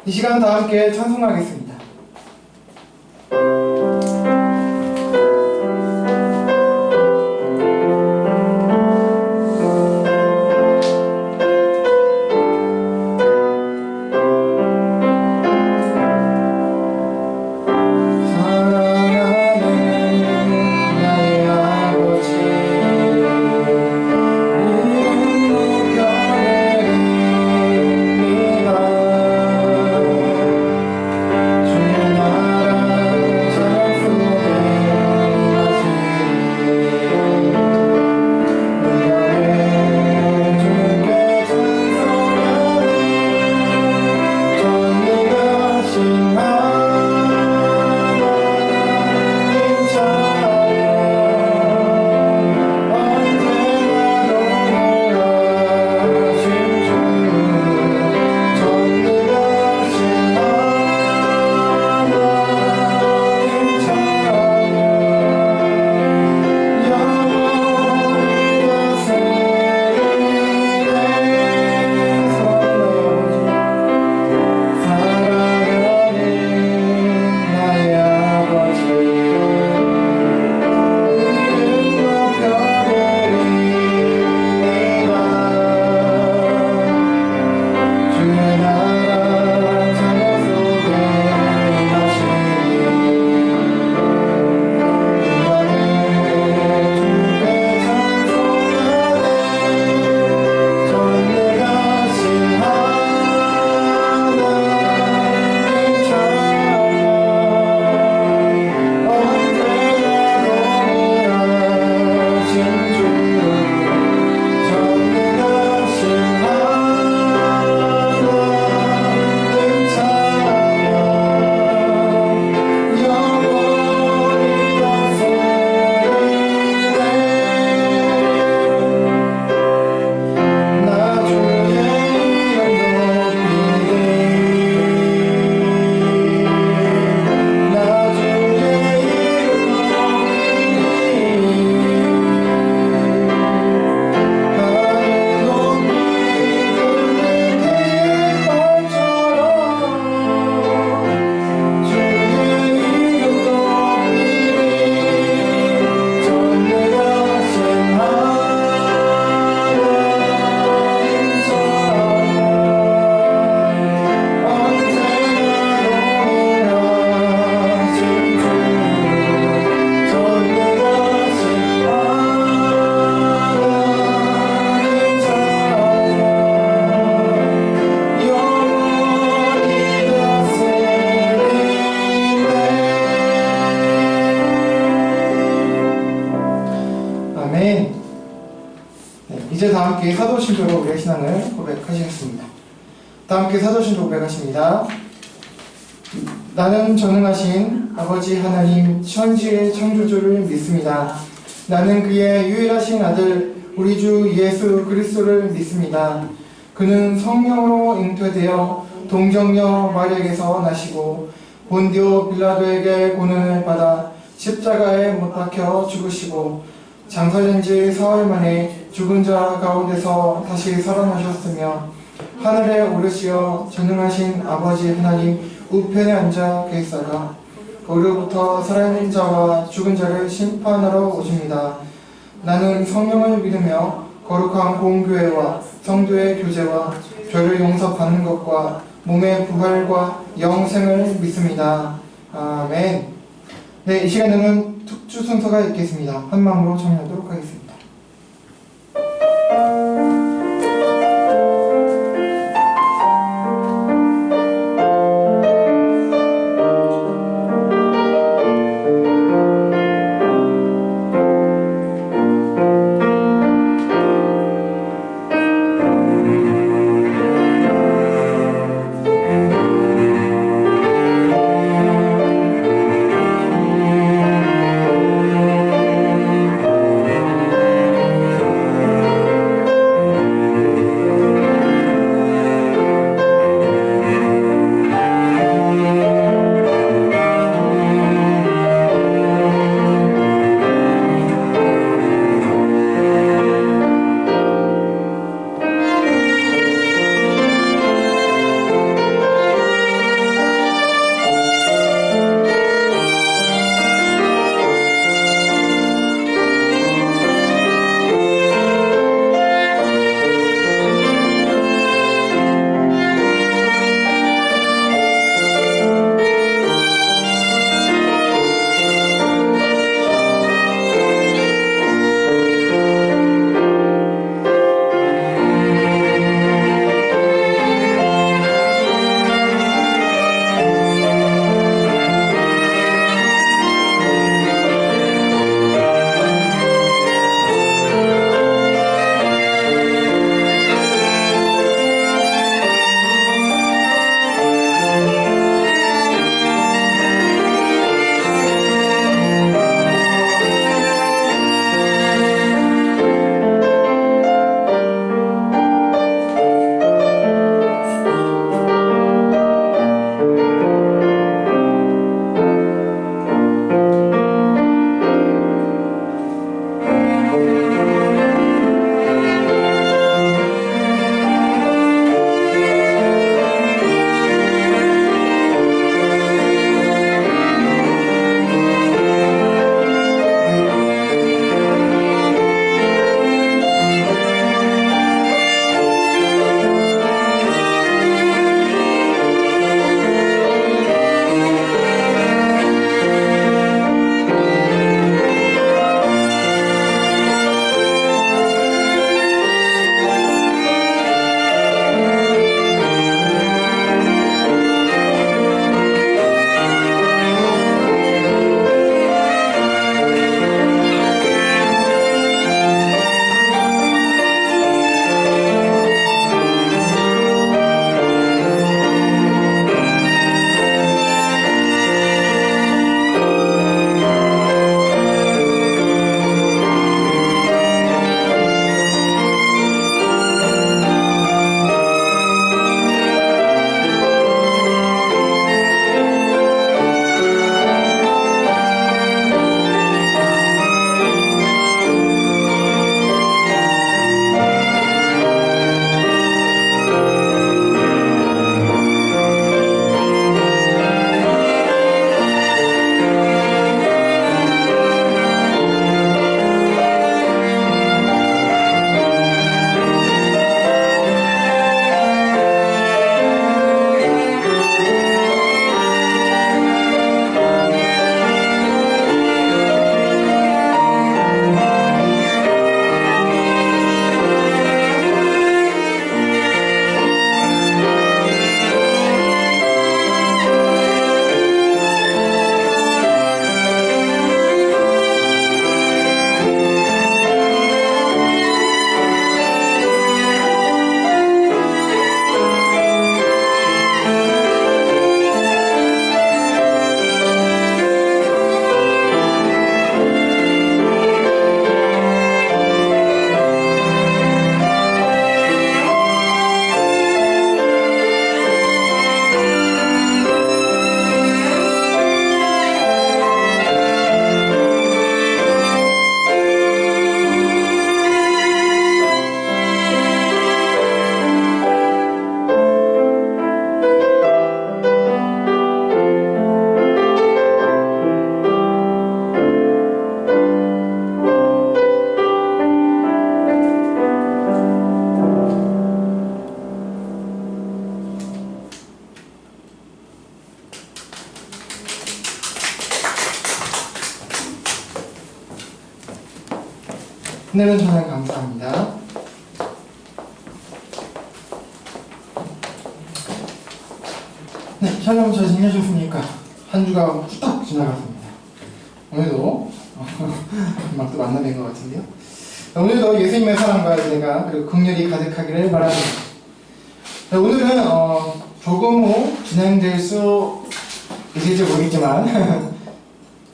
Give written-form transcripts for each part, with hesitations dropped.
이 시간 다 함께 찬송하겠습니다. 이제 다 함께 사도신조로 우리의 신앙을 고백하시겠습니다. 다 함께 사도신조 고백하십니다. 나는 전능하신 아버지 하나님 천지의 창조주를 믿습니다. 나는 그의 유일하신 아들 우리 주 예수 그리스도를 믿습니다. 그는 성령으로 잉태되어 동정녀 마리아에게서 나시고 본디오 빌라도에게 고난을 받아 십자가에 못 박혀 죽으시고 장사된 지 사흘 만에 죽은 자 가운데서 다시 살아나셨으며 하늘에 오르시어 전능하신 아버지 하나님 우편에 앉아 계시다가 거기로부터 살아있는 자와 죽은 자를 심판하러 오십니다. 나는 성령을 믿으며 거룩한 공교회와 성도의 교제와 죄를 용서받는 것과 몸의 부활과 영생을 믿습니다. 아멘. 네, 이 시간에는 특주 순서가 있겠습니다. 한 마음으로 청하도록 하겠습니다. 오늘은 정말 감사합니다. 네, 촬영 잘 지내셨습니까? 한 주가 후딱 지나갔습니다. 오늘도 막 또 만나뵌 것 같은데요. 오늘도 예수님의 사랑과 은혜가 그리고 긍휼이 가득하기를 바랍니다. 오늘은 조금 후 진행될 수 있을지 모르겠지만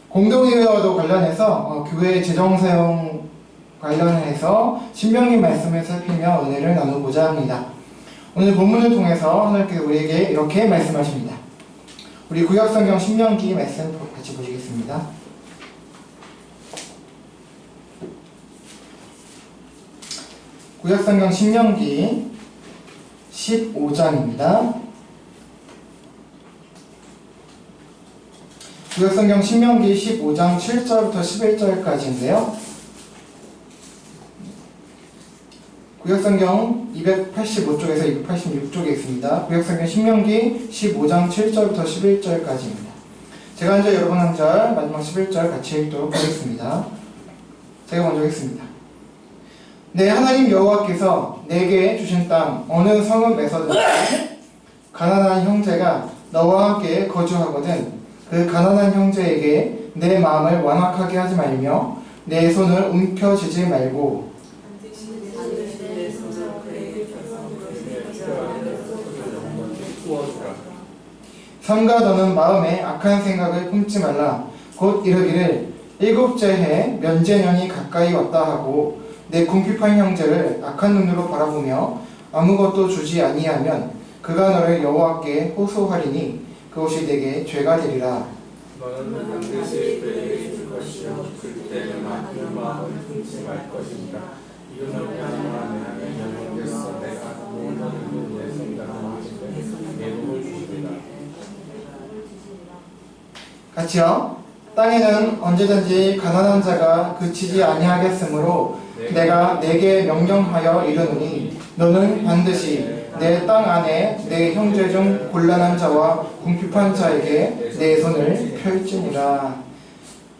공동의회와도 관련해서 교회 재정 사용 관련해서 신명기 말씀을 살피며 은혜를 나누고자 합니다. 오늘 본문을 통해서 하나님께서 우리에게 이렇게 말씀하십니다. 우리 구약성경 신명기 말씀 같이 보시겠습니다. 구약성경 신명기 15장입니다. 구약성경 신명기 15장 7절부터 11절까지인데요. 구약성경 285쪽에서 286쪽에 있습니다. 구약성경 신명기 15장 7절부터 11절까지입니다. 제가 먼저 여러분 한 절, 마지막 11절 같이 읽도록 하겠습니다. 제가 먼저 읽습니다. 내 하나님 여호와께서 내게 주신 땅 어느 성읍에서든지 가난한 형제가 너와 함께 거주하거든 그 가난한 형제에게 내 마음을 완악하게 하지 말며 내 손을 움켜쥐지 말고 삼가 너는 마음에 악한 생각을 품지 말라. 곧 이르기를 일곱째 해 면제년이 가까이 왔다 하고 내 궁핍한 형제를 악한 눈으로 바라보며 아무것도 주지 아니하면 그가 너를 여호와께 호소하리니 그것이 내게 죄가 되리라. 너는 반드시 그에게 줄 것이요 그때는 악한 마음을 품지 말 것이니라. 이것을 하나님의 영광에서 내가 모든 내 생각을 마시되 내 복을 주시리라. 같이요. 땅에는 언제든지 가난한 자가 그치지 아니하겠으므로 내가 내게 명령하여 이르노니 너는 반드시 내 땅 안에 내 형제 중 곤란한 자와 궁핍한 자에게 내 손을 펼지니라.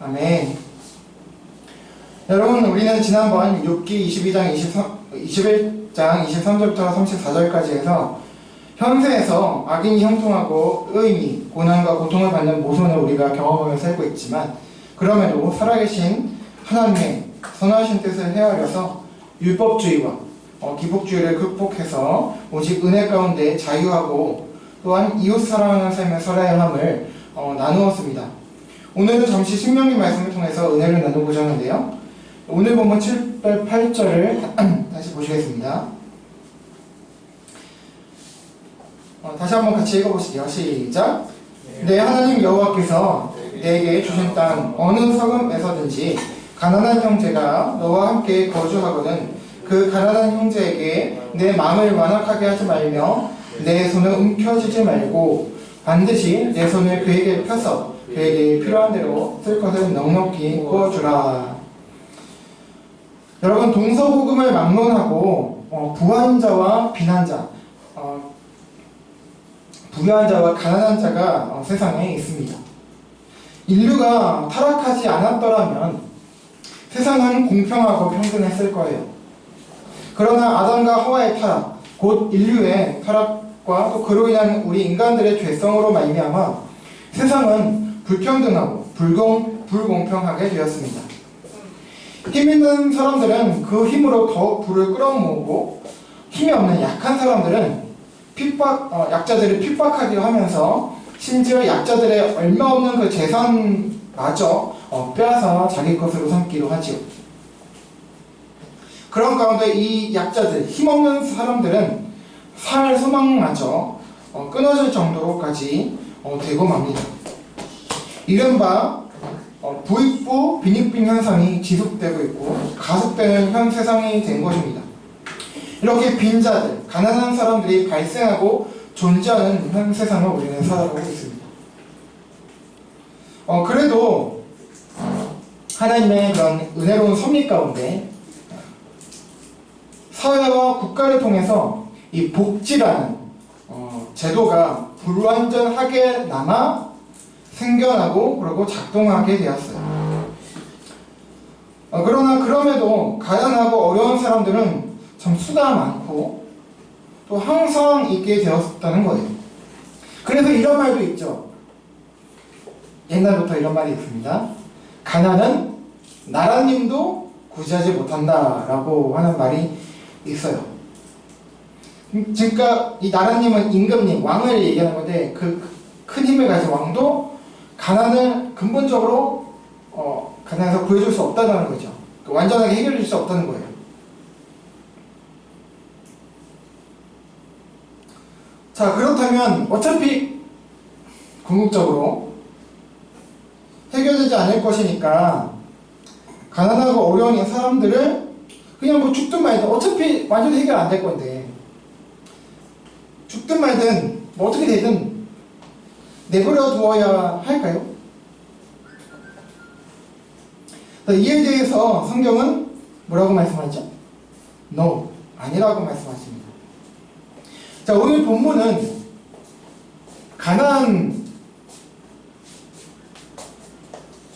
아멘. 여러분, 우리는 지난번 욥기 21장 23절부터 34절까지 해서 현세에서 악인이 형통하고 의인이 고난과 고통을 받는 모순을 우리가 경험하며 살고 있지만 그럼에도 살아계신 하나님의 선하신 뜻을 헤아려서 율법주의와 기복주의를 극복해서 오직 은혜 가운데 자유하고 또한 이웃 사랑하는 삶을 살아야 함을 나누었습니다. 오늘은 잠시 신명기 말씀을 통해서 은혜를 나누고자 하는데요. 오늘 본문 7, 8절을 다시 보시겠습니다. 다시 한번 같이 읽어보실게요. 시작. 내 하나님 여호와께서 내게 주신 땅 어느 성읍에서든지 가난한 형제가 너와 함께 거주하거든 그 가난한 형제에게 내 마음을 완악하게 하지 말며 내 손을 움켜쥐지 말고 반드시 내 손을 그에게 펴서 그에게 필요한 대로 쓸 것을 넉넉히 부어주라. 여러분, 동서복음을 막론하고 부한 자와 빈한 자, 부유한 자와 가난한 자가 세상에 있습니다. 인류가 타락하지 않았더라면 세상은 공평하고 평등했을 거예요. 그러나 아담과 하와의 타락, 곧 인류의 타락과 또 그로 인한 우리 인간들의 죄성으로 말미암아 세상은 불평등하고 불공평하게 되었습니다. 힘 있는 사람들은 그 힘으로 더욱 부를 끌어모으고 힘이 없는 약한 사람들은 약자들을 핍박하기도 하면서 심지어 약자들의 얼마 없는 그 재산마저 빼앗아 자기 것으로 삼기도 하지요. 그런 가운데 이 약자들, 힘없는 사람들은 살 소망마저 끊어질 정도로까지 되고 맙니다. 이른바 부익부 빈익빈 현상이 지속되고 있고 가속되는 현 세상이 된 것입니다. 이렇게 빈자들, 가난한 사람들이 발생하고 존재하는 현 세상을 우리는 살아가고 있습니다. 그래도 하나님의 그런 은혜로운 섭리 가운데 사회와 국가를 통해서 이 복지라는 제도가 불완전하게 남아 생겨나고 그리고 작동하게 되었어요. 그러나 그럼에도 가난하고 어려운 사람들은 참 수가 많고 또 항상 있게 되었다는 거예요. 그래서 이런 말도 있죠. 옛날부터 이런 말이 있습니다. 가난은 나라님도 구제하지 못한다 라고 하는 말이 있어요. 그러니까 이 나라님은 임금님, 왕을 얘기하는 건데 그 큰 힘을 가진 왕도 가난을 근본적으로 가난에서 구해줄 수 없다는 거죠. 완전하게 해결해 줄 수 없다는 거예요. 자, 그렇다면 어차피 궁극적으로 해결되지 않을 것이니까 가난하고 어려운 사람들을 그냥 뭐 죽든 말든 어차피 완전히 해결 안 될 건데 죽든 말든 뭐 어떻게 되든 내버려 두어야 할까요? 이에 대해서 성경은 뭐라고 말씀하죠? No, 아니라고 말씀하십니다. 자, 오늘 본문은 가나안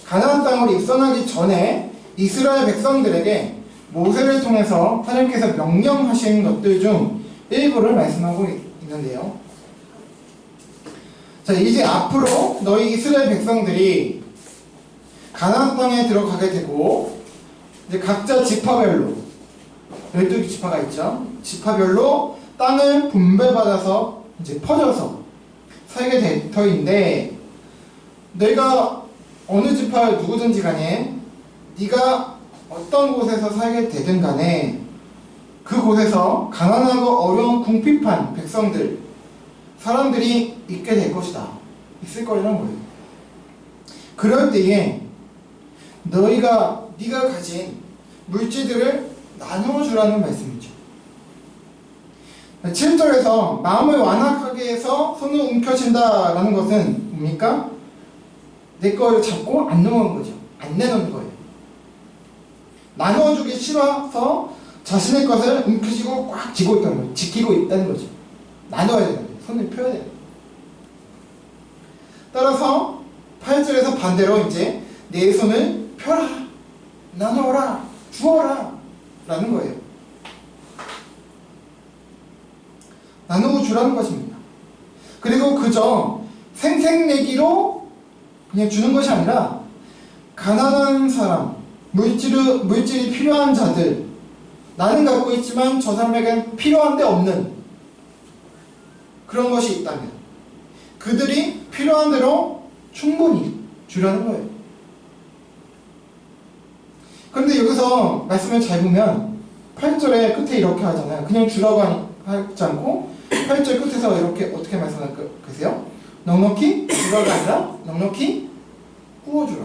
땅으로 입성하기 전에 이스라엘 백성들에게 모세를 통해서 하나님께서 명령하신 것들 중 일부를 말씀하고 있는데요. 자, 이제 앞으로 너희 이스라엘 백성들이 가나안 땅에 들어가게 되고 이제 각자 지파별로 12지파가 있죠. 지파별로 땅을 분배받아서 이제 퍼져서 살게 될 터인데 내가 어느 지파 누구든지 간에 네가 어떤 곳에서 살게 되든 간에 그곳에서 가난하고 어려운 궁핍한 백성들 사람들이 있게 될 것이다. 있을 거라는 거예요. 그럴 때에 네가 가진 물질들을 나누어주라는 말씀이죠. 7절에서 마음을 완악하게 해서 손을 움켜쥔다라는 것은 뭡니까? 내 거를 잡고 안 놓는 거죠. 안 내놓는 거예요. 나누어주기 싫어서 자신의 것을 움켜쥐고 꽉 쥐고 있다는 거예요. 지키고 있다는 거죠. 나눠야 되는 거예요. 손을 펴야 되는 거예요. 따라서 8절에서 반대로 이제 내 손을 펴라, 나누어라, 주어라 라는 거예요. 나누어 주라는 것입니다. 그리고 그저 생색내기로 그냥 주는 것이 아니라 가난한 사람, 물질이 필요한 자들, 나는 갖고 있지만 저 사람에게는 필요한데 없는 그런 것이 있다면 그들이 필요한 대로 충분히 주라는 거예요. 그런데 여기서 말씀을 잘 보면 8절의 끝에 이렇게 하잖아요. 그냥 주라고 하지 않고 8절 끝에서 이렇게 어떻게 말씀하고 계세요? 넉넉히 주라가 아니라 넉넉히 구워주라.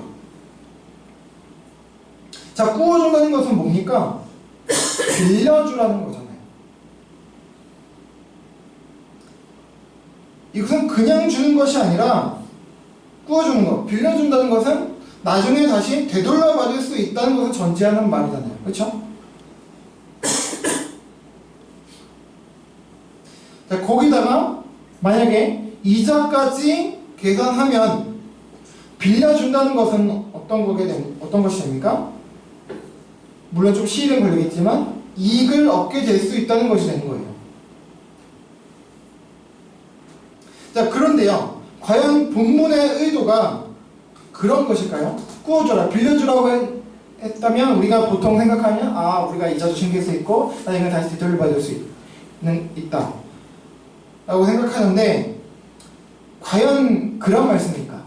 자, 구워준다는 것은 뭡니까? 빌려주라는 거잖아요. 이것은 그냥 주는 것이 아니라 구워주는 것, 빌려준다는 것은 나중에 다시 되돌려 받을 수 있다는 것을 전제하는 말이잖아요. 그렇죠? 자, 거기다가 만약에 이자까지 계산하면 빌려준다는 것은 어떤 것이 됩니까? 물론 좀 시일은 걸리겠지만 이익을 얻게 될 수 있다는 것이 되는 거예요. 자, 그런데요, 과연 본문의 의도가 그런 것일까요? 구워줘라, 빌려주라고 했다면 우리가 보통 생각하면 우리가 이자도 챙길 수 있고 나중에 다시 되돌려받을 수 있다 라고 생각하는데 과연 그런 말씀일까?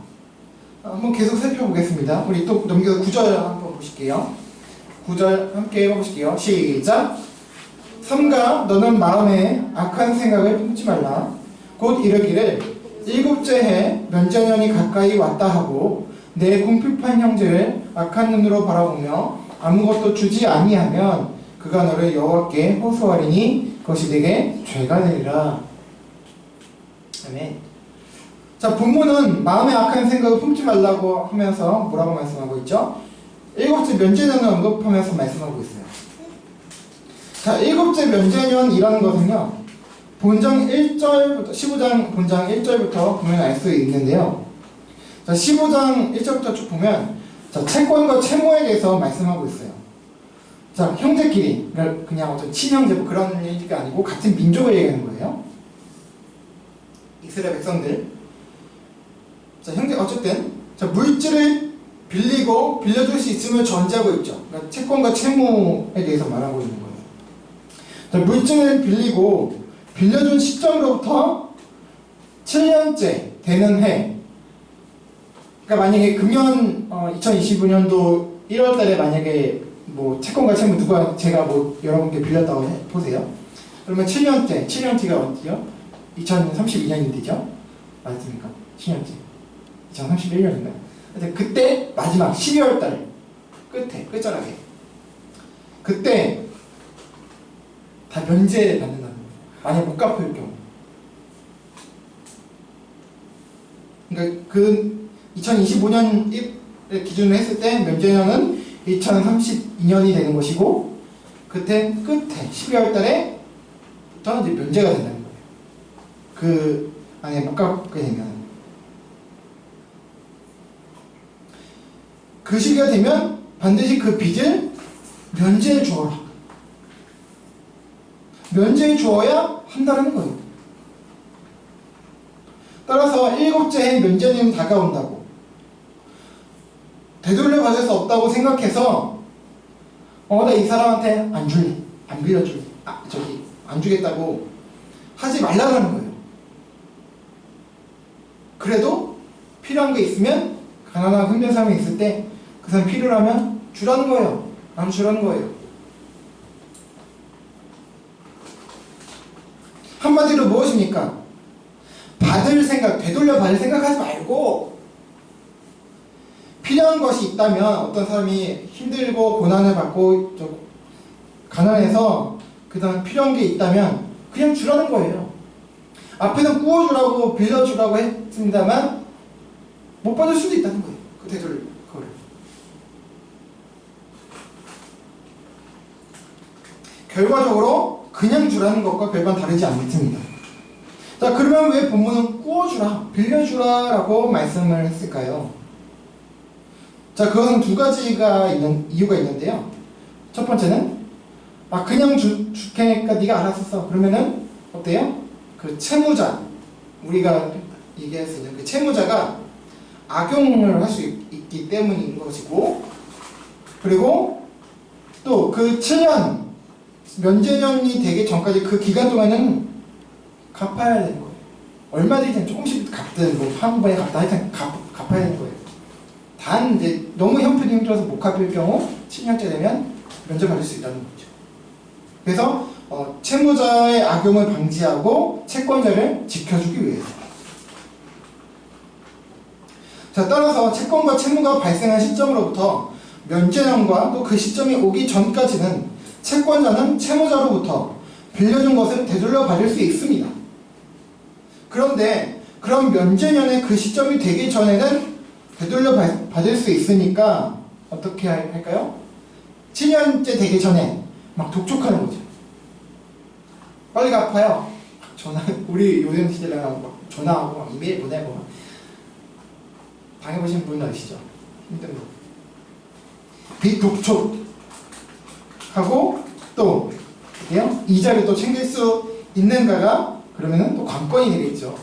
한번 계속 살펴보겠습니다. 우리 또 넘겨서 9절 한번 보실게요. 9절 함께 읽어보실게요. 시작! 삼가 너는 마음에 악한 생각을 품지 말라. 곧 이르기를 일곱째 해 면제년이 가까이 왔다 하고 내 궁핍한 형제를 악한 눈으로 바라보며 아무것도 주지 아니하면 그가 너를 여호와께 호소하리니 그것이 내게 죄가 되리라. 아멘. 자, 본문은 마음에 악한 생각을 품지 말라고 하면서 뭐라고 말씀하고 있죠? 일곱째 면제년을 언급하면서 말씀하고 있어요. 자, 일곱째 면제년이라는 것은요, 본장 1절부터 15장 본장 1절부터 보면 알 수 있는데요. 자, 15장 1절부터 쭉 보면 자, 채권과 채무에 대해서 말씀하고 있어요. 자, 형제끼리, 그러니까 그냥 어떤 친형제 뭐 그런 얘기가 아니고 같은 민족을 얘기하는 거예요. 이스라엘 백성들. 자, 형제, 어쨌든, 자, 물질을 빌리고 빌려줄 수 있음을 전제하고 있죠. 그러니까 채권과 채무에 대해서 말하고 있는 거예요. 자, 물질을 빌리고 빌려준 시점으로부터 7년째 되는 해. 그러니까 만약에 금년 2025년도 1월 달에 만약에 뭐 채권과 채무 누가 제가 뭐 여러분께 빌렸다고 보세요. 그러면 7년째가 어디요? 2032년이죠? 맞습니까? 7년째. 2031년인가요? 그때 마지막 12월 달 끝자락에 그때 다 면제 받는다는 거예요. 만약 못 갚을 경우. 그러니까 그 2025년 기준으로 했을 때 면제년은 2032년이 되는 것이고 그때 끝에 12월 달에부터 이제 면제가 된다는 거예요. 그 안에 못 갚게 되면 그 시기가 되면 반드시 그 빚을 면제해 주어라. 면제해 주어야 한다는 거예요. 따라서 7째 해 면제년이 다가온다고 되돌려 받을 수 없다고 생각해서 나 이 사람한테 안 줄래, 안 빌려줄래, 안 주겠다고 하지 말라는 거예요. 그래도 필요한 게 있으면 가난한 힘든 사람이 있을 때 그 사람 필요하면 주라는 거예요. 안 주라는 거예요. 한마디로 무엇입니까? 받을 생각, 되돌려 받을 생각하지 말고 필요한 것이 있다면 어떤 사람이 힘들고 고난을 받고 가난해서 그 다음 필요한 게 있다면 그냥 주라는 거예요. 앞에는 구워주라고 빌려주라고 했습니다만 못 받을 수도 있다는 거예요. 그 되돌려 그거를. 결과적으로 그냥 주라는 것과 별반 다르지 않습니다. 자, 그러면 왜 본문은 구워주라, 빌려주라 라고 말씀을 했을까요? 자, 그것은 두 가지가 이유가 있는데요. 첫 번째는 그냥 줄테니까 네가 알아서 써. 그러면은 어때요? 그 채무자, 우리가 얘기할 수 있는 그 채무자가 악용을 할 수 있기 때문인 것이고, 그리고 또 그 7년 면제년이 되기 전까지 그 기간 동안은 갚아야 되는 거예요. 얼마든지 조금씩 갚든 뭐 한 번에 갚다 하여튼 갚아야 되는 거예요. 단 이제 너무 형편이 힘들어서 못 갚을 경우 7년째 되면 면제받을 수 있다는 거죠. 그래서 채무자의 악용을 방지하고 채권자를 지켜주기 위해서. 자, 따라서 채권과 채무가 발생한 시점으로부터 면제년과 또 그 시점이 오기 전까지는 채권자는 채무자로부터 빌려준 것을 되돌려 받을 수 있습니다. 그런데 그럼 면제년의 그 시점이 되기 전에는 되돌려 받을 수 있으니까 어떻게 할까요? 7년째 되기 전에 막 독촉하는 거죠. 빨리 갚아요. 우리 요즘 시대랑 막 전화하고 막 이메일 보내고 막 당해보신 분 아시죠? 힘든 거. 빚 독촉하고 또 이자를 또 챙길 수 있는가가 그러면은 또 관건이 되겠죠.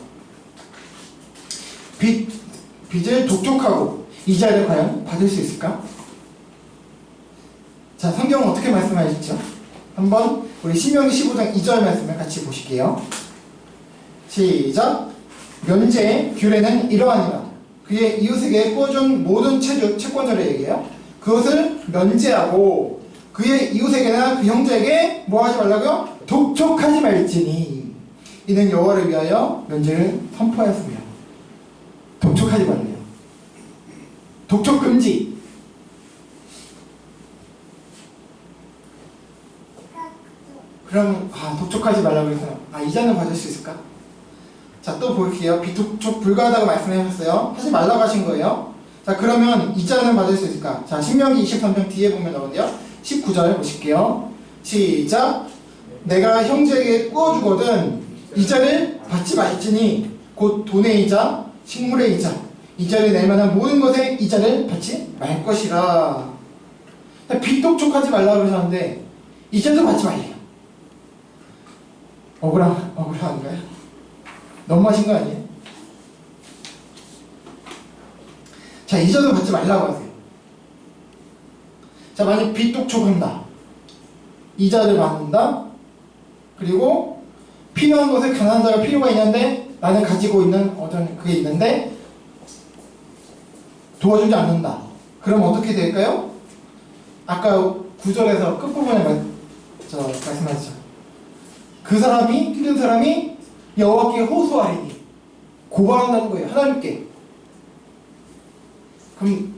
빚을 독촉하고 이자를 과연 받을 수 있을까? 자, 성경은 어떻게 말씀하셨죠? 한번 우리 신명기 15장 2절 말씀을 같이 보실게요. 시작. 면제의 규례는 이러하니라. 그의 이웃에게 꾸어준 모든 채권자를 얘기해요. 그것을 면제하고 그의 이웃에게나 그 형제에게 뭐 하지 말라고요? 독촉하지 말지니 이는 여호와를 위하여 면제를 선포하였습니다. 독촉하지 말래요. 독촉 금지. 그럼 독촉하지 말라고 해서 이자는 받을 수 있을까? 자, 또 볼게요. 비독촉 불가하다고 말씀하셨어요. 하지 말라고 하신 거예요. 자, 그러면 이자는 받을 수 있을까? 자, 신명기 23장 뒤에 보면 나오는데요. 19절 보실게요. 시작. 내가 형제에게 꾸어주거든 이자를 받지 말지니 곧 돈의 이자, 식물의 이자, 이자를 낼 만한 모든 것에 이자를 받지 말 것이라. 빚독촉하지 말라 그러셨는데 이자도 받지 말래요. 억울한가요? 너무하신 거 아니에요? 자, 이자도 받지 말라고 하세요. 자, 만약 빚독촉한다, 이자를 받는다, 그리고 필요한 것에 가난한 자가 필요가 있는데 나는 가지고 있는 어떤 그게 있는데 도와주지 않는다. 그럼 어떻게 될까요? 아까 9절에서 끝부분에 말씀하셨죠. 그 사람이, 힘든 사람이 여호와께 호소하리니, 고발한다는 거예요. 하나님께. 그럼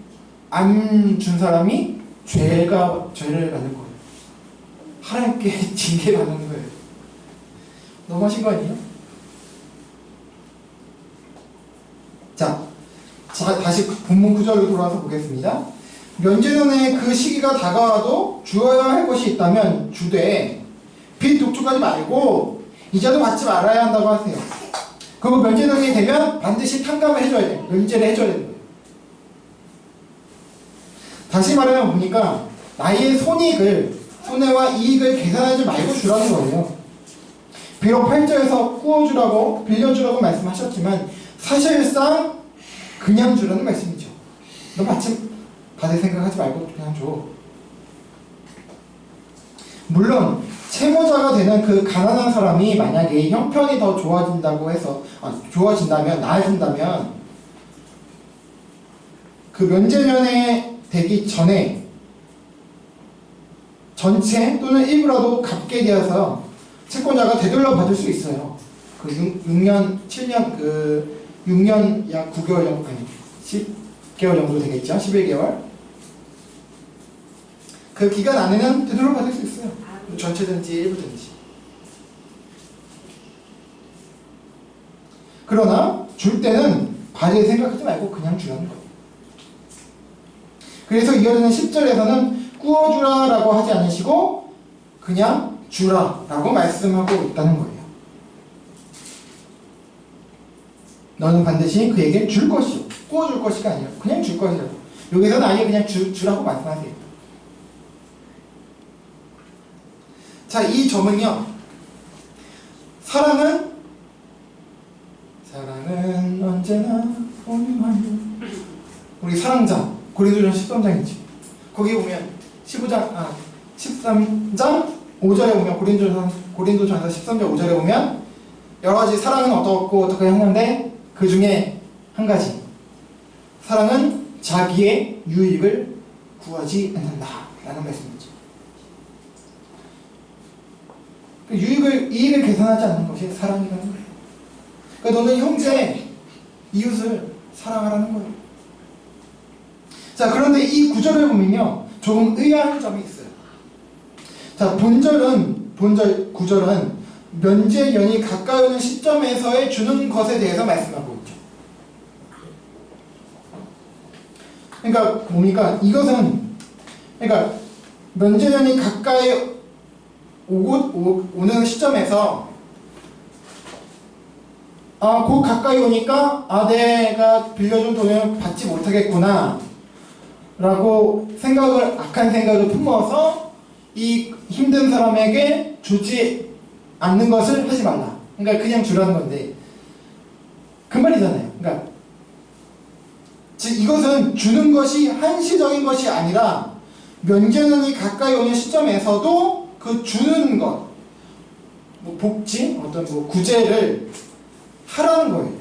안 준 사람이 죄를 받는 거예요. 하나님께 징계받는 거예요. 너무하신 거 아니에요? 자, 다시 본문 9절로 돌아와서 보겠습니다. 면제전에 그 시기가 다가와도 주어야 할 것이 있다면 주되 빚 독촉하지 말고 이자도 받지 말아야 한다고 하세요. 그리고 면제전이 되면 반드시 탕감을 해줘야 돼요. 면제를 해줘야 되는 거예요. 다시 말하면 보니까 나의 손해와 이익을 계산하지 말고 주라는 거예요. 비록 8절에서 꾸어주라고, 빌려주라고 말씀하셨지만 사실상 그냥 주라는 말씀이죠. 너 받을 생각하지 말고 그냥 줘. 물론 채무자가 되는 그 가난한 사람이 만약에 형편이 더 좋아진다면, 나아진다면 그 면제면에 되기 전에 전체 또는 일부라도 갚게 되어서 채권자가 되돌려 받을 수 있어요. 그 6년 약 9개월 정도, 10개월 정도 되겠죠? 11개월. 그 기간 안에는 되돌려 받을 수 있어요. 전체든지 일부든지. 그러나 줄 때는 받을 생각하지 말고 그냥 주라는 거예요. 그래서 이어지는 10절에서는 꾸어주라라고 하지 않으시고 그냥 주라라고 말씀하고 있다는 거예요. 너는 반드시 그에게 줄 것이요, 꾸어줄 것이가 아니라 그냥 줄 것이라고. 여기서는 아예 그냥 주라고 말씀하세요. 자, 이 점은요, 사랑은 언제나 온유하여. 우리 사랑자 고린도전서 13장이지. 거기 보면 13장 5절에 보면 고린도전서 13장 5절에 보면 여러 가지 사랑은 어떻게 하는데 그 중에 한 가지, 사랑은 자기의 유익을 구하지 않는다 라는 말씀이죠. 이익을 계산하지 않는 것이 사랑이라는 거예요. 그러니까 너는 형제, 이웃을 사랑하라는 거예요. 자, 그런데 이 구절을 보면요, 조금 의아한 점이 있어요. 자, 본절 9절은 면제년이 가까이 오는 시점에서의 주는 것에 대해서 말씀하고 있죠. 그러니까 뭡니까? 그러니까 면제년이 가까이 오는 시점에서 곧 가까이 오니까 내가 빌려준 돈을 받지 못하겠구나 라고 악한 생각을 품어서 이 힘든 사람에게 주지 않는 것을 하지 말라. 그러니까 그냥 주라는 건데 그 말이잖아요. 그러니까 즉 이것은 주는 것이 한시적인 것이 아니라 면제년이 가까이 오는 시점에서도 그 주는 것, 복지, 구제를 하라는 거예요.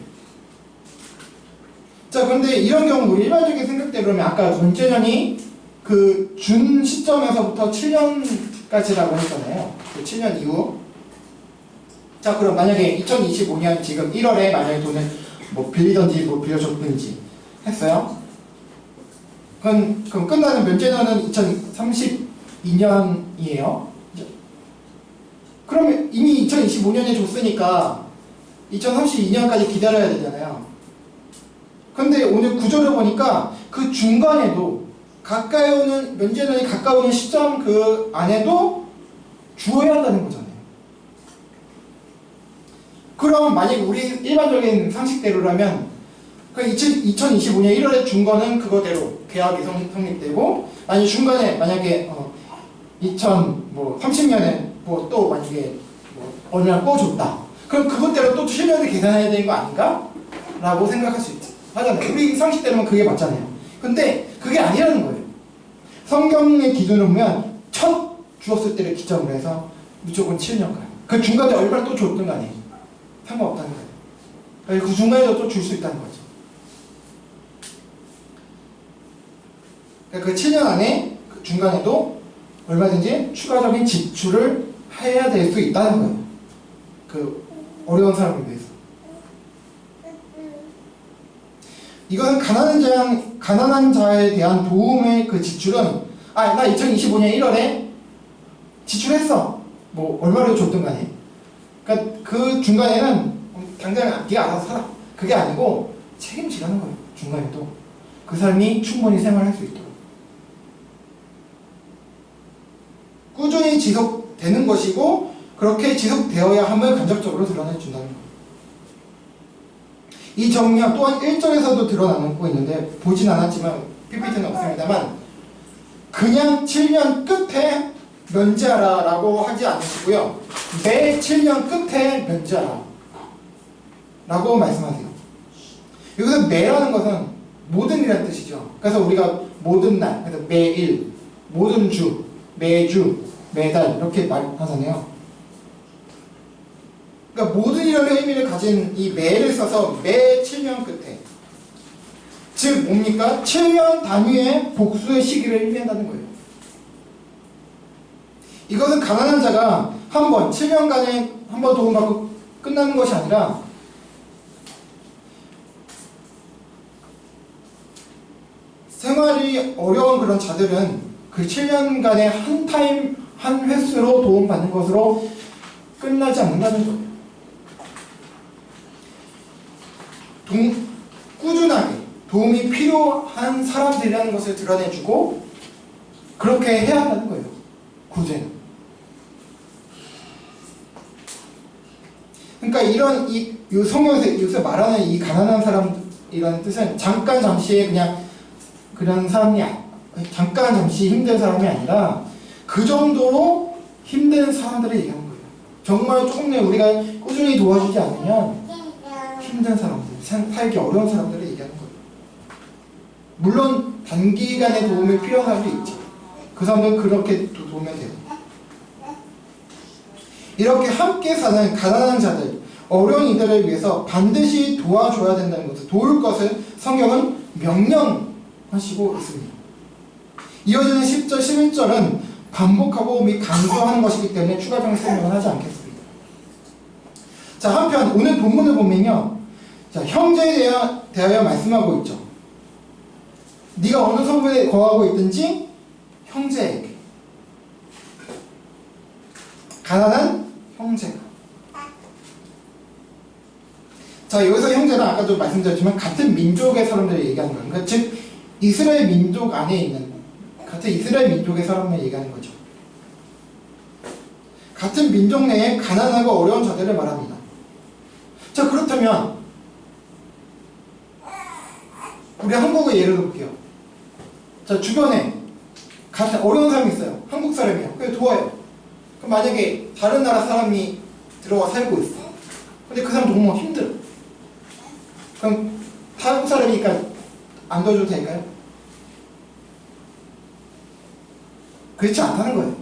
자, 그런데 이런 경우 우리 일반적인 생각대로 그러면 아까 면제년이 그 준 시점에서부터 7년까지라고 했잖아요. 그 7년 이후. 자, 그럼 만약에 2025년 지금 1월에 만약에 돈을 빌리던지 빌려줬든지 했어요. 그럼 끝나는 면제년은 2032년이에요. 그러면 이미 2025년에 줬으니까 2032년까지 기다려야 되잖아요. 근데 오늘 구절을 보니까 그 중간에도 면제년이 가까이 오는 시점 그 안에도 주어야 한다는 거잖아요. 그럼 만약 우리 일반적인 상식대로라면 2025년 1월에 준 거는 그거대로 계약이 성립되고 아니 중간에 만약에 2030년에 뭐 또 만약에 뭐 어느 날 꺼줬다. 그럼 그것대로 또 7년을 계산해야 되는 거 아닌가? 라고 생각할 수 하잖아요. 우리 상식대로는 그게 맞잖아요. 근데 그게 아니라는 거예요. 성경의 기준을 보면 첫 주었을 때를 기점으로 해서 무조건 7년간. 그 중간에 얼마를 또 줬든 간에 상관없다는 거예요. 그 중간에도 또 줄 수 있다는 거죠. 그러니까 그 7년 안에 그 중간에도 얼마든지 추가적인 지출을 해야 될 수 있다는 거예요. 그 어려운 사람을 위해서. 이것은 가난한 자에 대한 도움의 그 지출은 나 2025년 1월에 지출했어. 뭐 얼마를 줬든 간에. 그러니까 그 중간에는 당장 네가 알아서 살아. 그게 아니고 책임지라는 거예요. 중간에도. 그 사람이 충분히 생활할 수 있도록. 꾸준히 지속되는 것이고 그렇게 지속되어야 함을 간접적으로 드러내준다는 거예요. 이 정리가 또한 1절에서도 드러나고 있는데 보진 않았지만 PPT는 없습니다만 그냥 7년 끝에 면제하라 라고 하지 않으시고요. 매 7년 끝에 면제하라 라고 말씀하세요. 여기서 매라는 것은 모든이라는 뜻이죠. 그래서 우리가 모든 날, 그래서 매일, 모든 주, 매주, 매달 이렇게 말하잖아요. 그러니까 모든이라는 의미를 가진 이 매를 써서 매 7년 끝에, 즉 뭡니까? 7년 단위의 복수의 시기를 의미한다는 거예요. 이것은 가난한 자가 한 번, 7년간에 한 번 도움받고 끝나는 것이 아니라 생활이 어려운 그런 자들은 그 7년간의 한 횟수로 도움받는 것으로 끝나지 않는다는 거예요. 꾸준하게 도움이 필요한 사람들이라는 것을 드러내주고 그렇게 해야 한다는 거예요. 구제는. 그러니까 이 성경에서 여기서 말하는 이 가난한 사람이라는 뜻은 잠깐 잠시의 그런 사람이 잠깐 잠시 힘든 사람이 아니라 그 정도로 힘든 사람들을 얘기하는 거예요. 정말 조금 우리가 꾸준히 도와주지 않으면 힘든 사람들, 살기 어려운 사람들을 얘기하는 거예요. 물론 단기간에 도움이 필요한 사람도 있죠. 그 사람들은 그렇게 도우면 돼요. 이렇게 함께 사는 가난한 자들, 어려운 이들을 위해서 반드시 도와줘야 된다는 것을, 도울 것을 성경은 명령하시고 있습니다. 이어지는 10절, 11절은 반복하고 및 강조하는 것이기 때문에 추가적인 설명을 하지 않겠습니다. 자, 한편 오늘 본문을 보면요, 자, 형제에 대하여 말씀하고 있죠. 네가 어느 성부에 거하고 있든지 형제에게, 가난한 형제가. 자, 여기서 형제는 아까도 말씀드렸지만 같은 민족의 사람들을 얘기하는 거예요. 그러니까 즉 이스라엘 민족 안에 있는 같은 이스라엘 민족의 사람을 얘기하는 거죠. 같은 민족 내에 가난하고 어려운 자들을 말합니다. 자, 그렇다면 우리 한국의 예를 들어볼게요. 자, 주변에 같은 어려운 사람이 있어요. 한국 사람이에요. 그래서 도와요. 그럼 만약에 다른 나라 사람이 들어와 살고 있어. 근데 그 사람 너무 힘들어. 그럼 한국 사람이니까 안 도와줘도 될까요? 그렇지 않다는 거예요.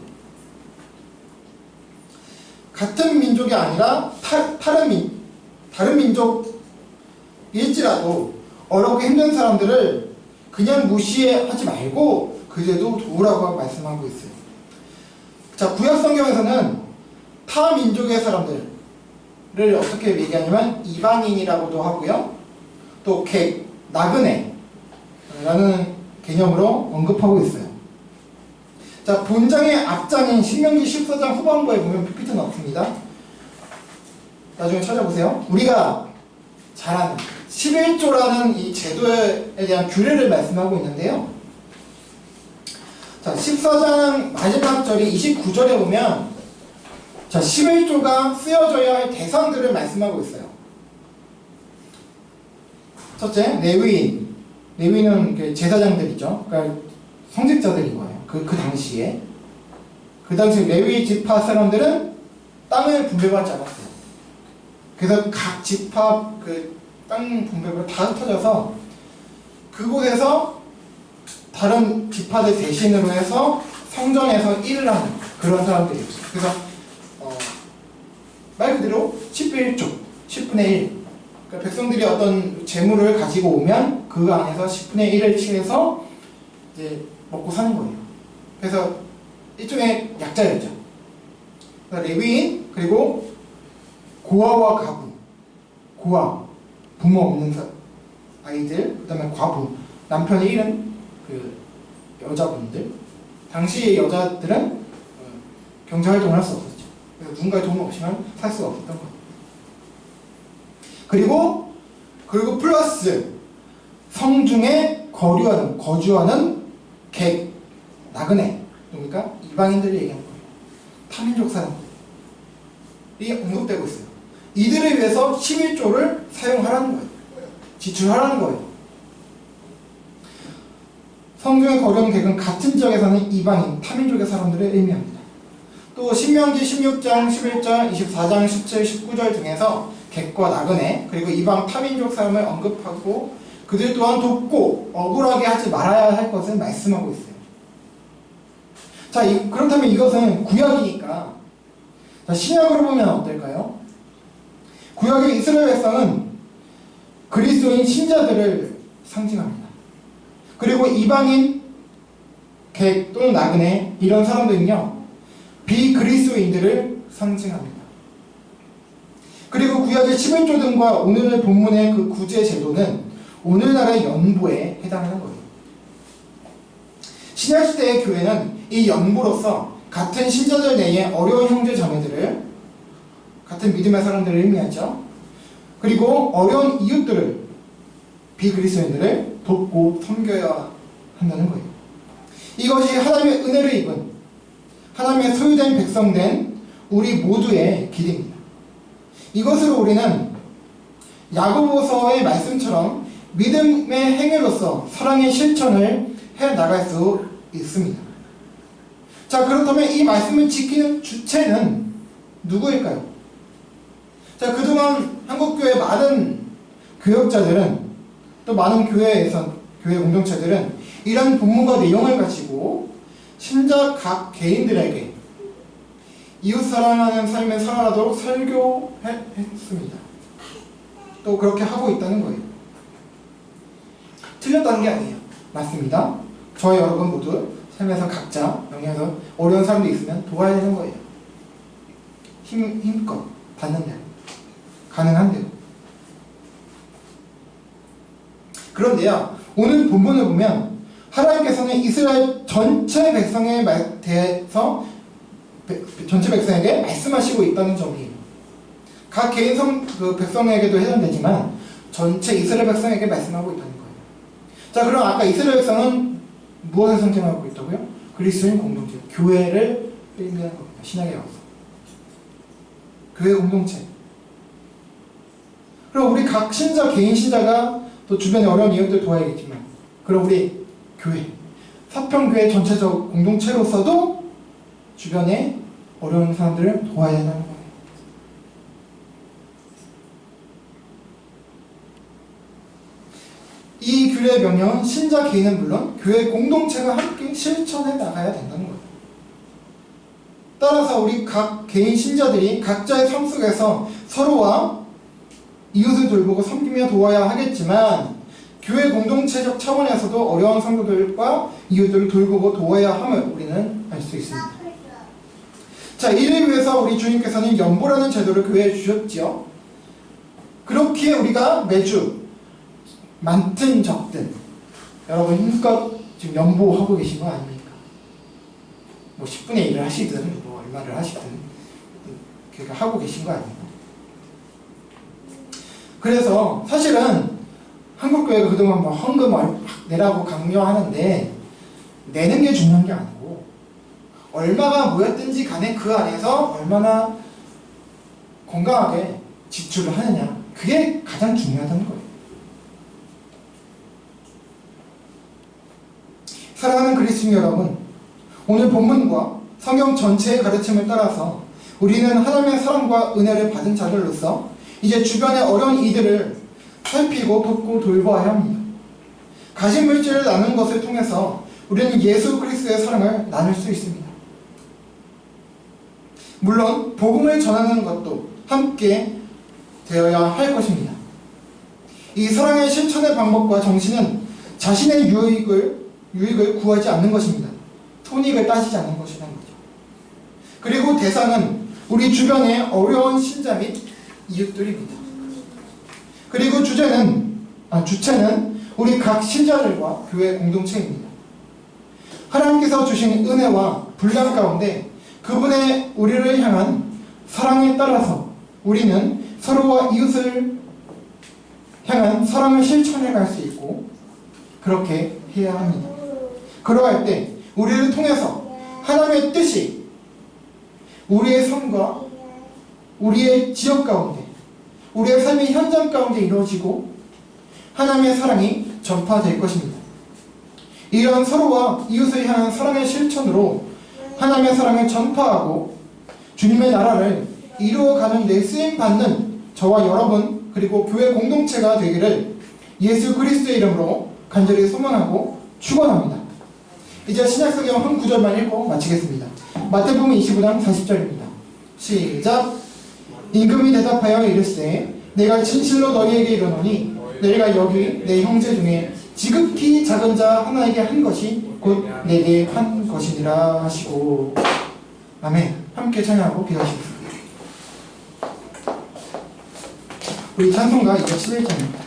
같은 민족이 아니라 다른 민족일지라도 어렵고 힘든 사람들을 그냥 무시하지 말고 그래도 도우라고 말씀하고 있어요. 자, 구약 성경에서는 타 민족의 사람들을 어떻게 얘기하냐면 이방인이라고도 하고요. 또 나그네라는 개념으로 언급하고 있어요. 자, 본장의 앞장인 신명기 14장 후반부에 보면 PPT는 없습니다. 나중에 찾아보세요. 우리가 잘 아는 11조라는 이 제도에 대한 규례를 말씀하고 있는데요. 자, 14장 마지막 절이 29절에 보면 자, 11조가 쓰여져야 할 대상들을 말씀하고 있어요. 첫째, 레위인은 제사장들이죠. 그러니까 성직자들인 거예요. 그 당시에. 그 당시 레위 지파 사람들은 땅을 분배받지 않았어요. 그래서 각 지파 그 땅 분배가 다 흩어져서 그곳에서 다른 지파들 대신으로 해서 성전에서 일을 하는 그런 사람들이었어요. 그래서 말 그대로 10분의 1쪽, 10분의 1. 그러니까 백성들이 어떤 재물을 가지고 오면 그 안에서 10분의 1을 취해서 이제 먹고 사는 거예요. 그래서 일종의 약자였죠. 그러니까 레위인 그리고 고아와 가부, 고아 부모 없는 아이들, 그다음에 과부, 남편이 잃은 그 여자분들. 당시의 여자들은 경제활동을 할 수 없었죠. 그래서 누군가의 도움 없이는 살 수가 없었던 거예요. 그리고 플러스 성중에 거주하는 객, 나그네, 그러니까 이방인들을 얘기하는 거예요. 타민족 사람들이 언급되고 있어요. 이들을 위해서 11조를 사용하라는 거예요. 지출하라는 거예요. 성중에 거주하는 객은 같은 지역에 사는 이방인, 타민족의 사람들을 의미합니다. 또 신명기 16장, 11장, 24장, 17, 19절 등에서 객과 나그네, 그리고 이방 타민족 사람을 언급하고 그들 또한 돕고 억울하게 하지 말아야 할 것을 말씀하고 있어요. 자, 그렇다면 이것은 구약이니까 자, 신약으로 보면 어떨까요? 구약의 이스라엘 백성은 그리스도인 신자들을 상징합니다. 그리고 이방인, 객 또는 나그네 이런 사람들은요 비그리스도인들을 상징합니다. 그리고 구약의 11조 등과 오늘 본문의 그 구제 제도는 오늘날의 연보에 해당하는 거예요. 신약시대의 교회는 이 연보로서 같은 신자들 내에 어려운 형제 자매들을, 같은 믿음의 사람들을 의미하죠. 그리고 어려운 이웃들을, 비그리스도인들을 돕고 섬겨야 한다는 거예요. 이것이 하나님의 은혜를 입은, 하나님의 소유된 백성된 우리 모두의 길입니다. 이것으로 우리는 야고보서의 말씀처럼 믿음의 행위로서 사랑의 실천을 해나갈 수 있습니다. 자, 그렇다면 이 말씀을 지키는 주체는 누구일까요? 자, 그동안 한국교회 많은 교역자들은, 또 많은 교회 공동체들은 이런 본문과 내용을 가지고 신자 각 개인들에게 이웃 사랑하는 삶을 살아가도록 설교했습니다. 또 그렇게 하고 있다는 거예요. 틀렸다는 게 아니에요. 맞습니다. 저와 여러분 모두 삶에서 각자 영향에서 어려운 사람도 있으면 도와야 되는 거예요. 힘껏 받는 대로, 가능한 대로. 그런데요, 오늘 본문을 보면 하나님께서는 이스라엘 전체 백성에 대해서 전체 백성에게 말씀하시고 있다는 점이에요. 각 개인 백성에게도 해당되지만 전체 이스라엘 백성에게 말씀하고 있다는 거예요. 자, 그럼 아까 이스라엘 백성은 무엇을 상징하고 있다고요? 그리스도인 공동체, 교회를 의미하는 겁니다. 신약에 와서 교회 공동체. 그럼 우리 각 신자, 개인 신자가 또 주변에 어려운 이웃들 도와야겠지만, 그럼 우리 교회, 사평교회 전체적 공동체로서도 주변에 어려운 사람들을 도와야 한다는 거예요. 이 규례의 명령은 신자 개인은 물론 교회 공동체가 함께 실천해 나가야 된다는 거예요. 따라서 우리 각 개인 신자들이 각자의 삶 속에서 서로와 이웃을 돌보고 섬기며 도와야 하겠지만, 교회 공동체적 차원에서도 어려운 성도들과 이웃들을 돌보고 도와야 함을 우리는 알 수 있습니다. 자, 이를 위해서 우리 주님께서는 연보라는 제도를 교회에 주셨지요. 그렇기에 우리가 매주 많든 적든 여러분 힘껏 지금 연보하고 계신 거 아닙니까? 뭐 10분의 1을 하시든 뭐 얼마를 하시든 그렇게 하고 계신 거 아닙니까? 그래서 사실은 한국교회가 그동안 뭐 헌금을 내라고 강요하는데 내는 게 중요한 게 아니고 얼마가 모였든지 간에 그 안에서 얼마나 건강하게 지출을 하느냐, 그게 가장 중요하다는 거예요. 사랑하는 그리스도 여러분, 오늘 본문과 성경 전체의 가르침을 따라서 우리는 하나님의 사랑과 은혜를 받은 자들로서 이제 주변의 어려운 이들을 살피고 돕고 돌보아야 합니다. 가진 물질을 나누는 것을 통해서 우리는 예수 그리스도의 사랑을 나눌 수 있습니다. 물론 복음을 전하는 것도 함께 되어야 할 것입니다. 이 사랑의 실천의 방법과 정신은 자신의 유익을 구하지 않는 것입니다. 손익을 따지지 않는 것이라는 거죠. 그리고 대상은 우리 주변의 어려운 신자 및 이웃들입니다. 그리고 주체는 우리 각 신자들과 교회 공동체입니다. 하나님께서 주신 은혜와 분량 가운데 그분의 우리를 향한 사랑에 따라서 우리는 서로와 이웃을 향한 사랑을 실천해 갈 수 있고 그렇게 해야 합니다. 그러할 때 우리를 통해서 하나님의 뜻이 우리의 삶과 우리의 지역 가운데 우리의 삶의 현장 가운데 이루어지고 하나님의 사랑이 전파될 것입니다. 이런 서로와 이웃을 향한 사랑의 실천으로 하나님의 사랑을 전파하고 주님의 나라를 이루어가는 데 쓰임받는 저와 여러분 그리고 교회 공동체가 되기를 예수 그리스도의 이름으로 간절히 소망하고 축원합니다. 이제 신약성경 한 구절만 읽고 마치겠습니다. 마태복음 25장 40절입니다. 시작. 임금이 대답하여 이르시되 내가 진실로 너희에게 이르노니 내가 여기 내 형제 중에 지극히 작은 자 하나에게 한 것이 곧 내게 한 것이니라 하시고. 아멘. 함께 찬양하고 기도하시겠습니다. 우리 찬송가 211장입니다.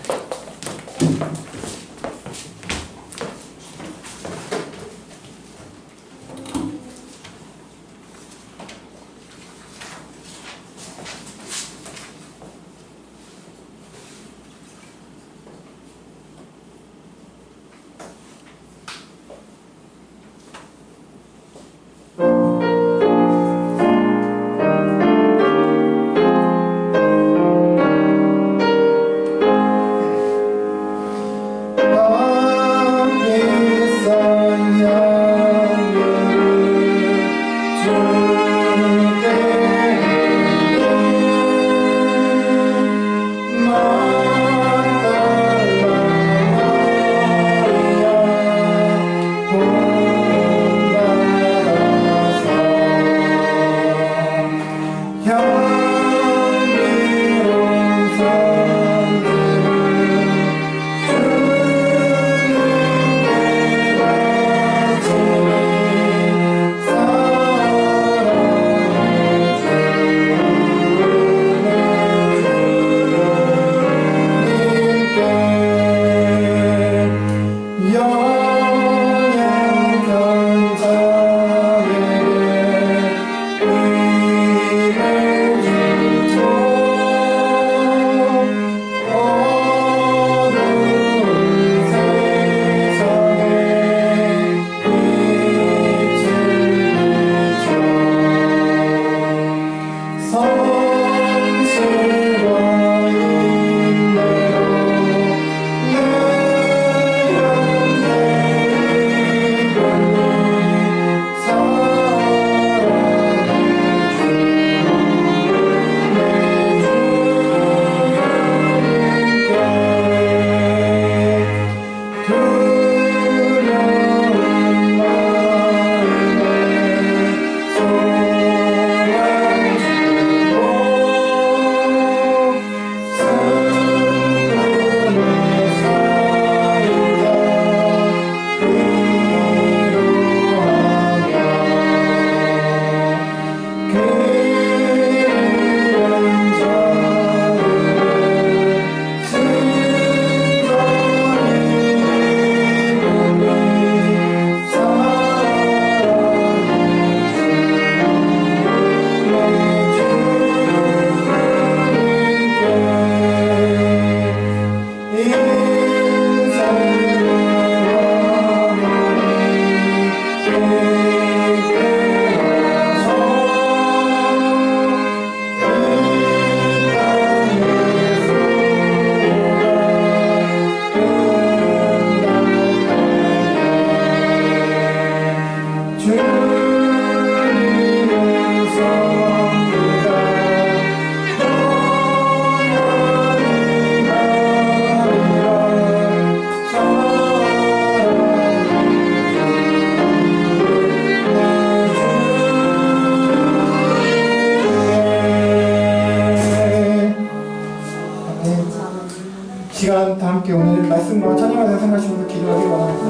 오늘 말씀과 찬양하면서 생각하시면서 기도하기 원합니다.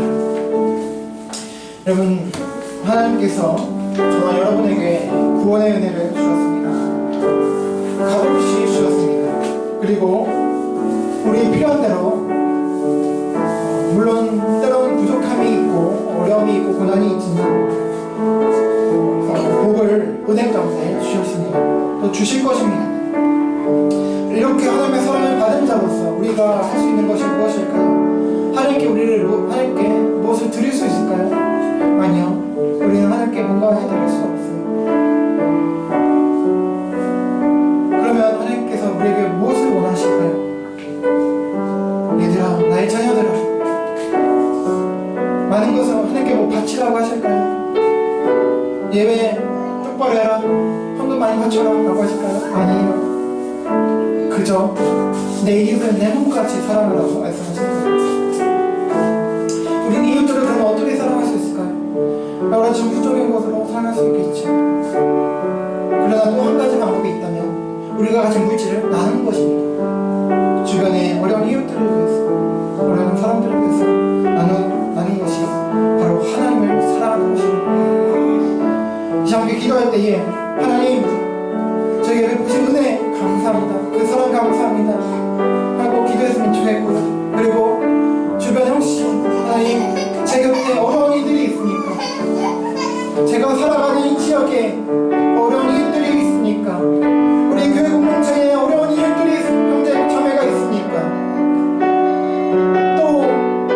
여러분, 하나님께서 저와 여러분에게 구원의 은혜를 주셨습니다. 값없이 주셨습니다. 그리고 우리 필요한 대로 물론 때로는 부족함이 있고 어려움이 있고 고난이 있지만 복을 은혜 가운데 주셨습니다. 또 주실 것입니다. 이렇게 하나님의 사랑을 받은 자로서 우리가 할 수 있는 것이 무엇일까요? 하나님께 무엇을 드릴 수 있을까요? 아니요. 우리는 하나님께 뭔가 해드릴 수 없어요. 그러면 하나님께서 우리에게 무엇을 원하실까요? 얘들아, 나의 자녀들아, 많은 것을 하나님께 뭐 바치라고 하실까요? 예배 똑바로 해라, 헌금 많이 바쳐라 라고 하실까요? 아니에요. 그저 내 이웃을 내 몸같이 사랑하라고 말씀하십니다. 우리는 이웃들을 그러면 어떻게 사랑할 수 있을까요? 여러 가지 정수적인 것으로 사랑할 수 있겠죠. 그러나 또 한 가지 방법이 있다면 우리가 가진 물질을 나누는 것입니다. 주변의 어려운 이웃들을 위해서, 어려운 사람들을 위해서 나누는 것이 바로 하나님을 사랑하는 것입니다. 이 시간 기도할 때에 하나님, 저희에게 보신 은혜 감사합니다. 그 사랑 감사합니다 하고 기도했으면 좋겠고요. 그리고 주변에 혹시 하나님 제 곁에 어려운 이들이 있으니까, 제가 살아가는 이 지역에 어려운 이웃들이 있으니까, 우리 교회 공동체에 어려운 이웃들이 형제 자매가 있으니까, 또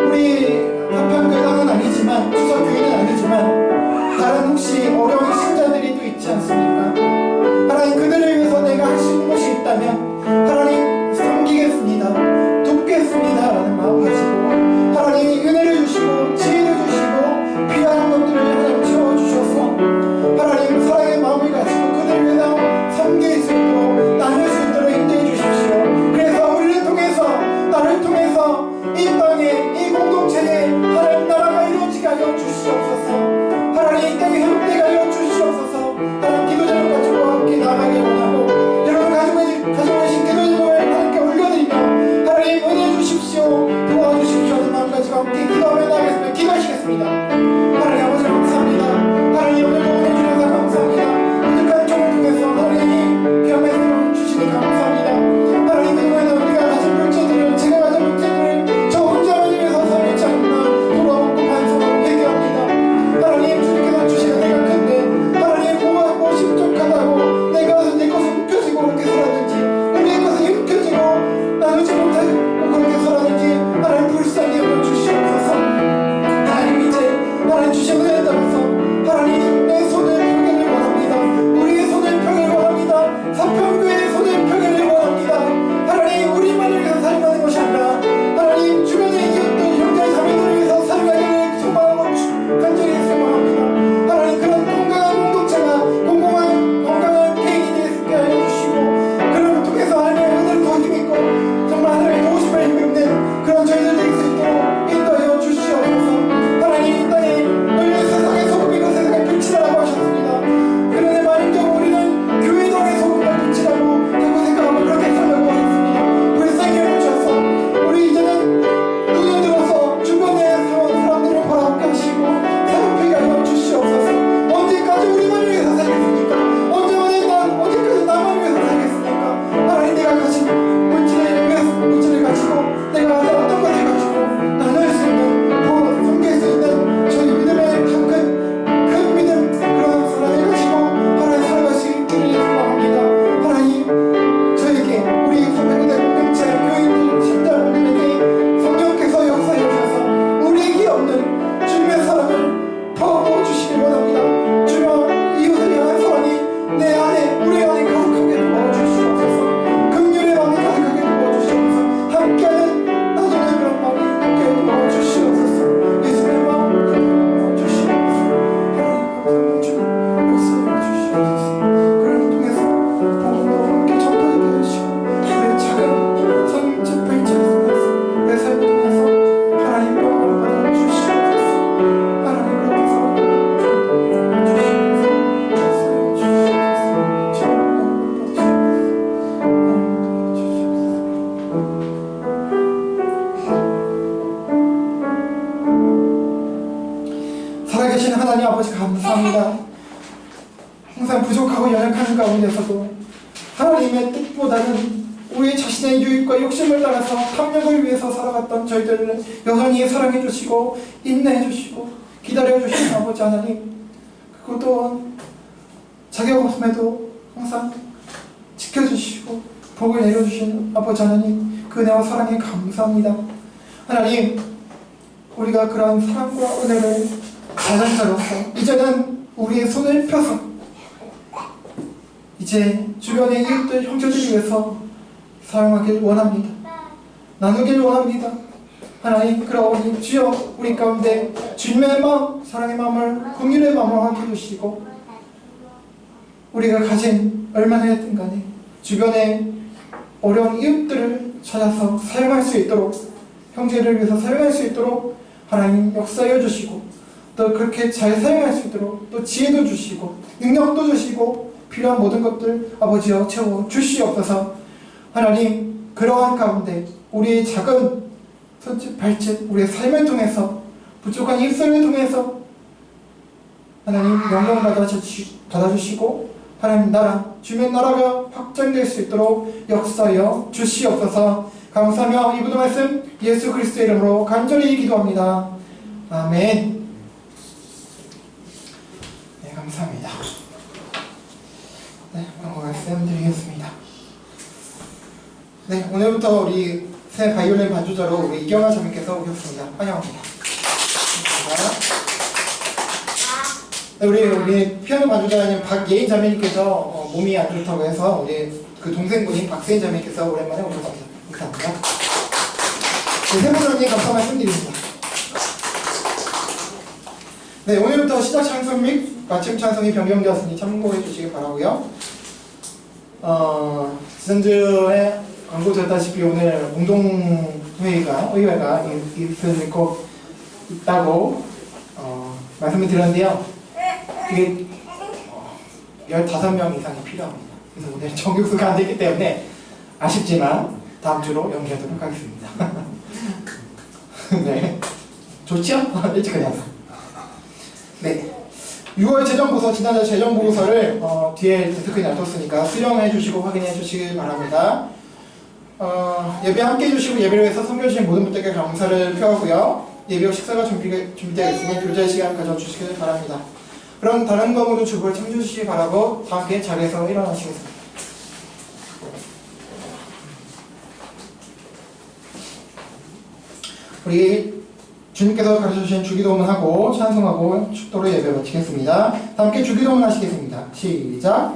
우리 한편교회당은 아니지만, 추석교회는 아니지만 다른 혹시 어려운 신자들이 또 있지 않습니까? 하나님, 그들을 위해서 내가 할 수 있는 것이 있다면 하나님 섬기겠습니다, 돕겠습니다 라는 마음 가지고 하나님 은혜를 주시고 지혜를 주시고 필요한 것들을 하나님 채워주셔서 하나님 사랑의 마음을 가지고 그들을 위해서 섬길 수 있도록, 나눌 수 있도록 인도해 주십시오. 그래서 우리를 통해서, 나를 통해서 이 땅에, 이 공동체에 하나님 나라가 이루어지게 하여 주시옵소서. 하나님 이 땅에 회복되게 하여 주시옵소서. 하나님 기도자를 가지고 함께 나가길 원하고, 여러분 가지고 계신 기도자를 하나님께 올려드리며 하나님 은혜 주십시오, 도와주십시오 하는 마음 가지고 함께 기도하며 나가겠습니다. 기도하시겠습니다. 하나님 아버지 감사합니다. 하나님 오늘도 은혜 주셔서 감사합니다. 오늘까지 종을 통해서 하나님이 귀한 말씀 주시니 감사합니다. 하나님 그동안에 우리가 가진 물질들을, 제가 가진 물질들을 저 혼자만 위해서 살지 않나 돌아오고 반성하고 회개합니다. 하나님 주님께서 주신 은혜가 큰데 하나님 고맙고 심족하다고 내 것은 움켜쥐고 그렇게 살았는지, 우리의 것은 움켜쥐고 나누지 못하고 그렇게 살았는지 하나님 불쌍히 여겨 주시옵소서. 하나님 이제 주신 하나님 아버지 감사합니다. 항상 부족하고 연약한 가운데서도 하나님의 뜻보다는 우리 자신의 유익과 욕심을 따라서 탐욕을 위해서 살아갔던 저희들을 여전히 사랑해 주시고 인내해 주시고 기다려 주시는 아버지 하나님, 그것 또한 자격 없음에도 항상 지켜주시고 복을 내려주시는 아버지 하나님, 그 은혜와 사랑에 감사합니다. 하나님, 우리가 그런 사랑과 은혜를 받은 자로서 이제는 우리의 손을 펴서 이제 주변의 이웃들, 형제들을 위해서 사용하길 원합니다. 나누길 원합니다. 하나님, 그러오니 주여 우리 가운데 주님의 마음, 사랑의 마음을, 긍휼의 마음을 하게 해주시고 우리가 가진 얼마나 했든 간에 주변의 어려운 이웃들을 찾아서 사용할 수 있도록, 형제를 위해서 사용할 수 있도록 하나님 역사해 주시고, 또 그렇게 잘 사용할 수 있도록 또 지혜도 주시고 능력도 주시고 필요한 모든 것들 아버지여 채워 주시옵소서. 하나님, 그러한 가운데 우리의 작은 손짓 발짓, 우리의 삶을 통해서, 부족한 입술을 통해서 하나님 영광 받아주시고 하나님 나라, 주님의 나라가 확장될 수 있도록 역사하여 주시옵소서. 감사하며 이 모든 말씀 예수 그리스도의 이름으로 간절히 기도합니다. 아멘. 네, 감사합니다. 네, 광고 말씀 드리겠습니다. 네, 오늘부터 우리 새 바이올린 반주자로 우리 이경아 자매께서 오셨습니다. 환영합니다. 네, 우리 피아노 반주자님 박예인 자매님께서 몸이 안 좋다고 해서 우리 그 동생분인 박세인 자매께서 오랜만에 오셨습니다. 감사합니다. 네, 세분님 감사 말씀드립니다. 네, 오늘부터 시작 찬송 및 마침 찬송이 변경되었으니 참고해 주시기 바라고요. 지난주에 광고 드렸다시피 오늘 공동회의가, 의회가 있을 것 있다고 말씀을 드렸는데요. 이게 15명 이상이 필요합니다. 그래서 오늘 정규수가 안 되기 때문에 아쉽지만 다음 주로 연기하도록 하겠습니다. 네, 좋지요? 일찍 그냥. 네, 6월 재정보서, 지난해 재정보고서를 뒤에 데스크에 놔뒀으니까 수령해 주시고 확인해 주시길 바랍니다. 예배 함께 해주시고 예배를 위해서 섬겨주신 모든 분들께 감사를 표하고요. 예배 후 식사가 준비되어 있으니 교제 시간 가져주시길 바랍니다. 그럼 다른 거모도 주부를 참여주시기 바라고 다 함께 자리에서 일어나시겠습니다. 우리 주님께서 가르쳐주신 주기도문 하고 찬송하고 축도로 예배 마치겠습니다. 다 함께 주기도문 하시겠습니다. 시작.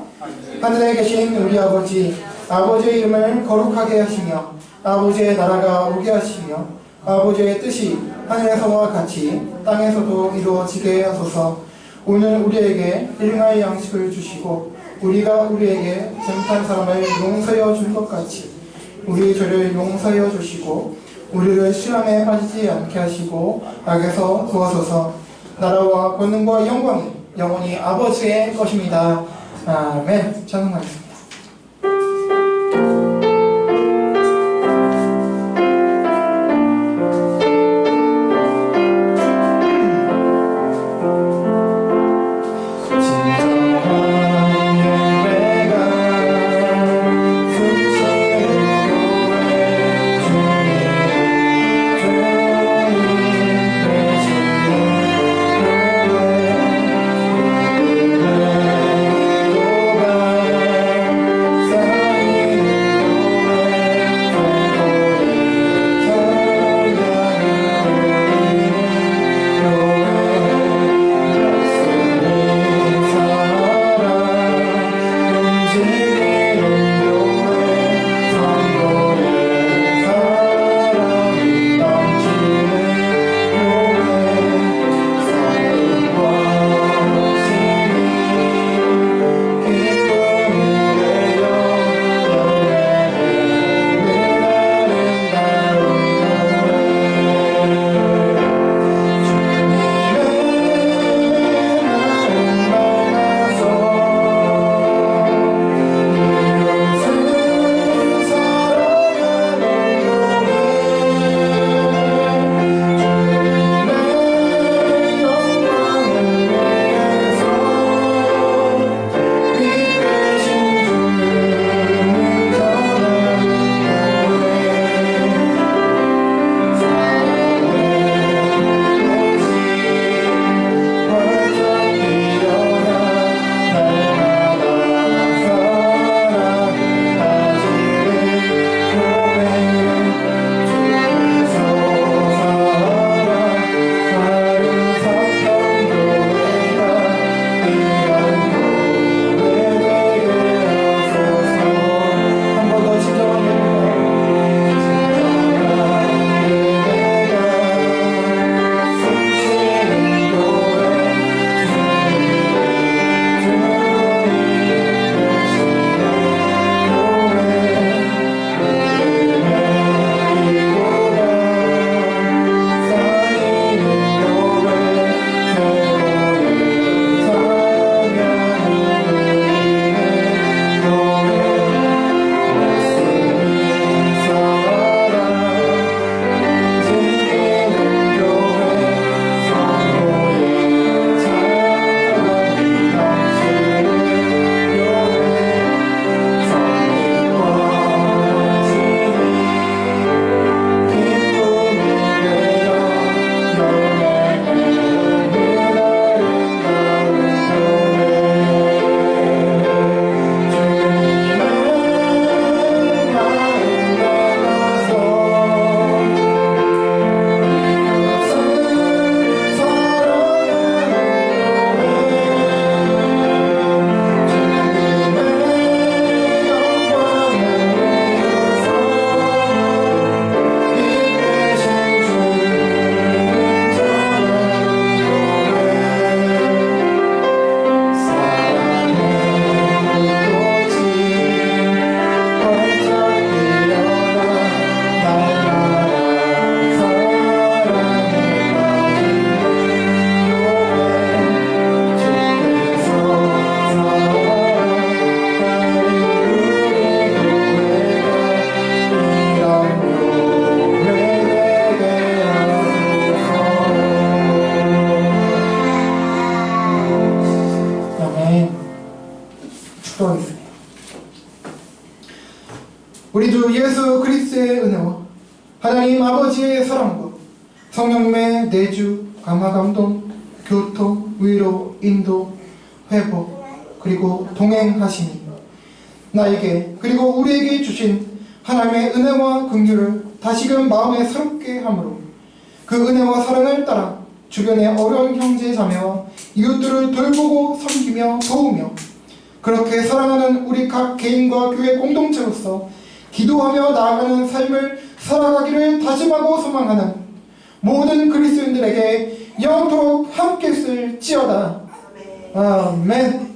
하늘에 계신 우리 아버지, 아버지의 이름을 거룩하게 하시며 아버지의 나라가 오게 하시며 아버지의 뜻이 하늘에서와 같이 땅에서도 이루어지게 하소서. 오늘 우리에게 일용할 양식을 주시고 우리가 우리에게 잘못한 사람을 용서하여 준 것 같이 우리 죄를 용서하여 주시고 우리를 시험에 빠지지 않게 하시고 악에서 구하소서. 나라와 권능과 영광이 영원히 아버지의 것입니다. 아멘. 찬송하겠습니다. 주 예수 그리스도의 은혜와 하나님 아버지의 사랑과 성령님의 내주, 감화, 감동, 교통, 위로, 인도, 회복, 그리고 동행하심이 나에게 그리고 우리에게 주신 하나님의 은혜와 긍휼을 다시금 마음에 새롭게 함으로 그 은혜와 사랑을 따라 주변의 어려운 형제 자매와 이웃들을 돌보고 섬기며 도우며 그렇게 사랑하는 우리 각 개인과 교회 공동체로서 기도하며 나아가는 삶을 살아가기를 다짐하고 소망하는 모든 그리스도인들에게 영원토록 함께 있을지어다. 아멘.